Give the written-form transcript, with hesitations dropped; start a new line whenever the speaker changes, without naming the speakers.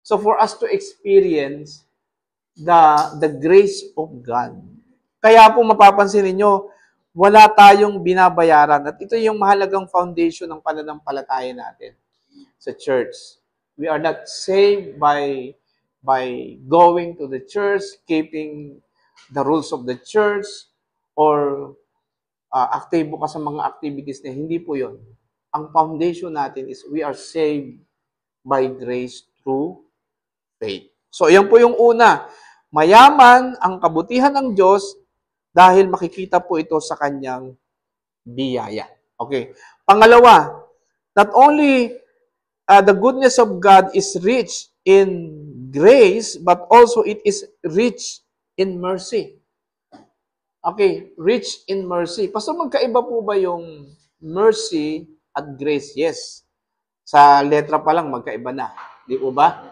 So for us to experience the grace of God. Kaya po mapapansin ninyo, wala tayong binabayaran. At ito yung mahalagang foundation ng pananampalataya natin sa church. We are not saved by going to the church, keeping the rules of the church, or aktibo ka sa mga activities na hindi po yon. Ang foundation natin is we are saved by grace through faith. So, yan po yung una. Mayaman ang kabutihan ng Diyos dahil makikita po ito sa kanyang biyaya. Okay. Pangalawa, not only the goodness of God is rich in grace, but also it is rich in mercy. Okay, rich in mercy. Pastor, magkaiba po ba yung mercy at grace? Yes. Sa letra pa lang, magkaiba na. Di po ba?